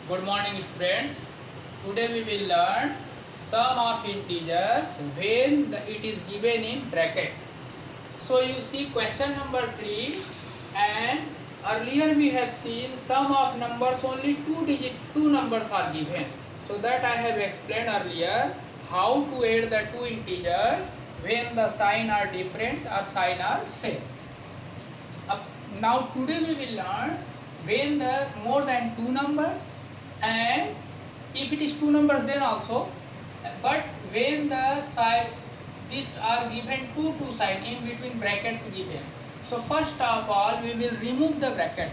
Good morning students. Today we will learn sum of integers when it is given in bracket. So you see question number 3, and earlier we have seen sum of numbers only two numbers are given. So that I have explained earlier how to add the two integers when the sign are different or sign are same. Now today we will learn when the more than two numbers, and if it is two numbers then also, but when the side these are given two sign in between brackets given. So first of all we will remove the bracket.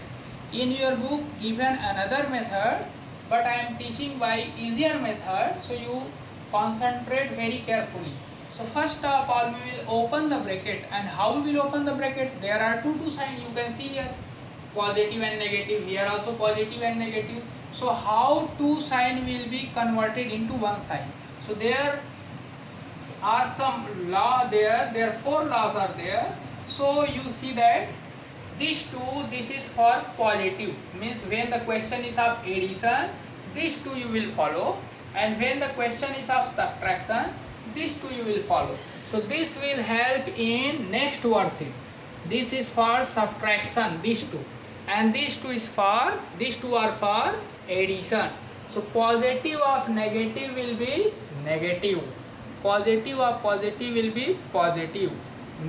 In your book given another method, but I am teaching by easier method, so you concentrate very carefully. So first of all we will open the bracket, and how we will open the bracket? There are two signs you can see here, positive and negative, here also positive and negative. So how two sign will be converted into one sign? So there are some law there are four laws are there. So you see that these two, this is for positive, means when the question is of addition, these two you will follow, and when the question is of subtraction, these two you will follow. So this will help in next worksheet. This is for subtraction, these two, and these two are for addition. So positive of negative will be negative, positive of positive will be positive,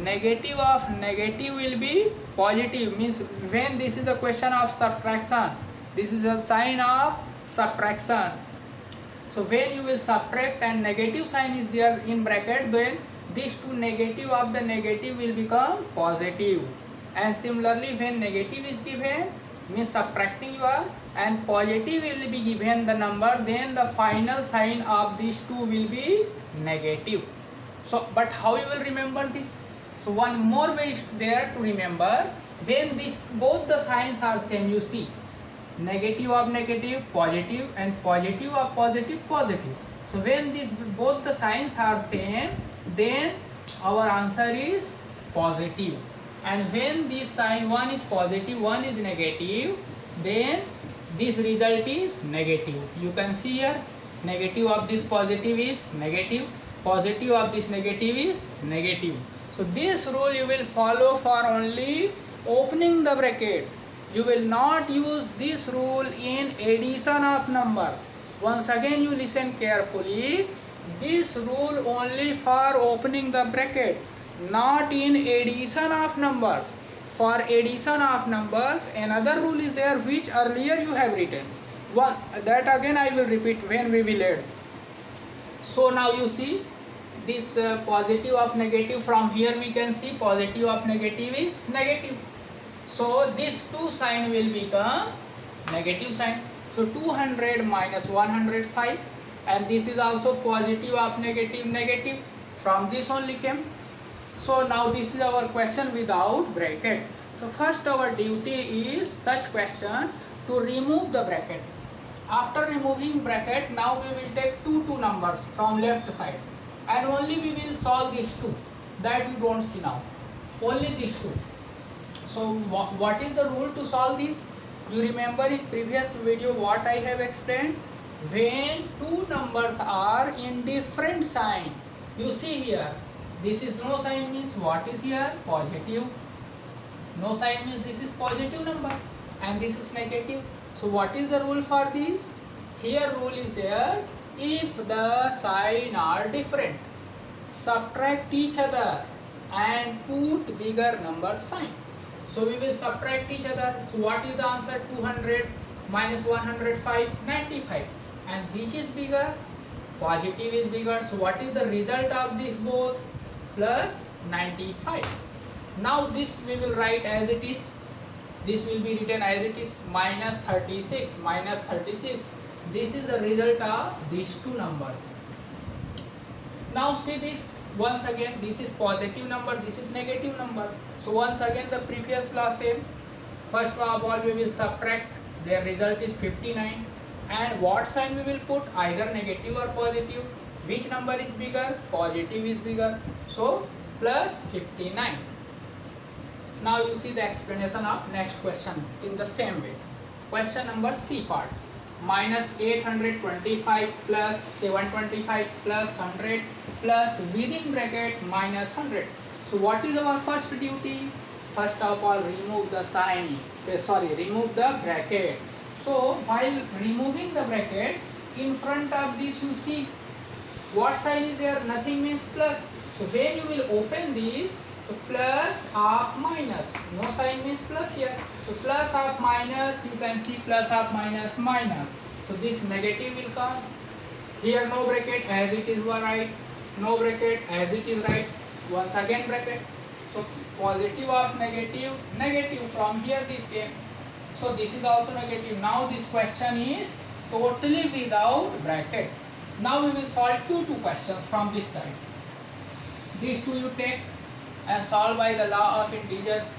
negative of negative will be positive, means when this is a question of subtraction, this is a sign of subtraction. So when you will subtract and negative sign is there in bracket, then these two negative of the negative will become positive. And similarly when negative is given, means subtracting you are, and positive will be given the number, then the final sign of these two will be negative. So but how you will remember this? So one more way is there to remember. When this both the signs are same, you see negative of negative positive, and positive of positive positive. So when these both the signs are same, then our answer is positive. And when this sign, one is positive, one is negative, then this result is negative. You can see here, negative of this positive is negative, positive of this negative is negative. So this rule you will follow for only opening the bracket. You will not use this rule in addition of number. Once again you listen carefully. This rule only for opening the bracket, not in addition of numbers. For addition of numbers, another rule is there which earlier you have written. One that again I will repeat when we will add. So now you see this positive of negative, from here we can see positive of negative is negative. So this two sign will become negative sign. So 200 minus 105, and this is also positive of negative negative, from this only came. So now this is our question without bracket. So first our duty is such question to remove the bracket. After removing bracket, now we will take two numbers from left side, and only we will solve these two, that you don't see now, only these two. So what is the rule to solve this? You remember in previous video what I have explained? When two numbers are in different sign, you see here, this is no sign, means what is here? Positive. No sign means this is positive number, and this is negative. So what is the rule for this? Here rule is there, if the sign are different, subtract each other and put bigger number sign. So we will subtract each other. So what is the answer? 200 minus 105, 95. And which is bigger? Positive is bigger. So what is the result of this both? Plus 95. Now this we will write as it is. This will be written as it is, minus 36, minus 36. This is the result of these two numbers. Now see this once again, this is positive number, this is negative number. So once again the previous law same. First of all we will subtract, their result is 59, and what sign we will put? Either negative or positive. Which number is bigger? Positive is bigger. So plus 59. Now you see the explanation of next question in the same way. Question number C part. minus 825 plus 725 plus 100 plus within bracket minus 100. So what is our first duty? First of all, remove the sign. Remove the bracket. So while removing the bracket, in front of this you see what sign is there? Nothing means plus. So when you will open this, so plus half minus. No sign means plus here. So plus half minus, you can see plus half minus minus. So this negative will come. Here no bracket as it is right. No bracket as it is right. Once again bracket. So positive of negative, negative from here this came. So this is also negative. Now this question is totally without bracket. Now we will solve two questions from this side. These two you take and solve by the law of integers.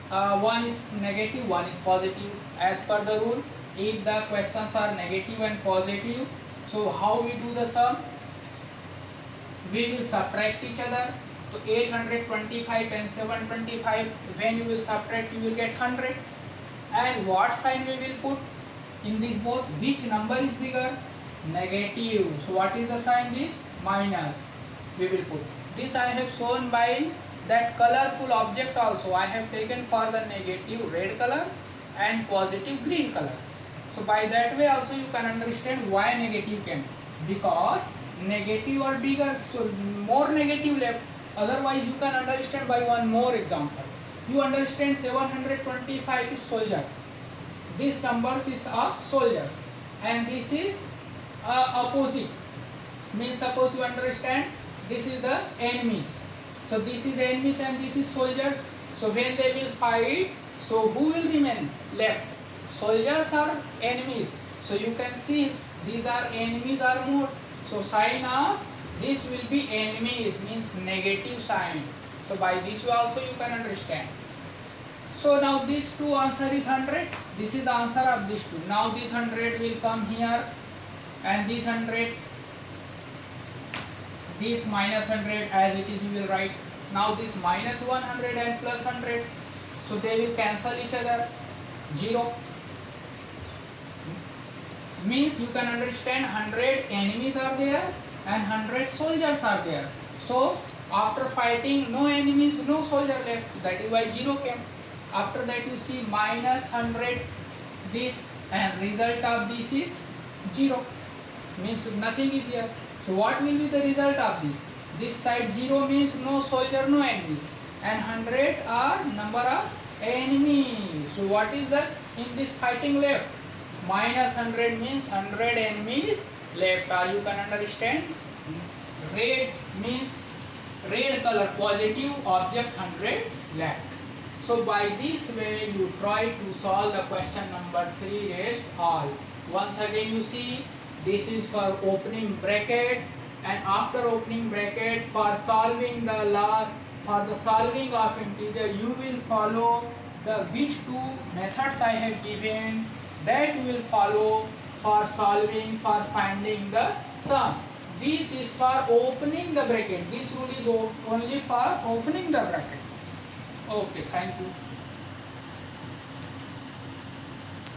One is negative, one is positive. As per the rule, if the questions are negative and positive, so how we do the sum? We will subtract each other. So 825 and 725, when you will subtract, you will get 100. And what sign we will put in this both? Which number is bigger? Negative. So what is the sign? This minus we will put. This I have shown by that colorful object also. I have taken for the negative red color and positive green color. So by that way also you can understand why negative came. Because negative are bigger, so more negative left. Otherwise you can understand by one more example. You understand 725 is soldier. This numbers is of soldiers and this is opposite. Means suppose you understand this is the enemies. So this is enemies and this is soldiers. So when they will fight, so who will remain left? Soldiers are enemies. So you can see these are enemies are more. So sign of this will be enemies, means negative sign. So by this way also you can understand. So now this two answer is 100. This is the answer of this two. Now this 100 will come here and this 100, this minus 100 as it is we will write. Now this minus 100 and plus 100, so they will cancel each other. 0 means you can understand 100 enemies are there and 100 soldiers are there. So after fighting, no enemies, no soldier left. That is why 0 came. After that you see minus 100 this and result of this is 0. Means nothing is here. So what will be the result of this? This side 0 means no soldier, no enemies, and 100 are number of enemies. So what is that in this fighting left? Minus 100 means 100 enemies left. Or you can understand red means red color, positive object 100 left. So by this way you try to solve the question number 3 rest all. Once again you see this is for opening bracket, and after opening bracket for solving the law, for the solving of integer you will follow the which two methods I have given, that you will follow for solving, for finding the sum. This is for opening the bracket. This rule is only for opening the bracket. Okay, thank you.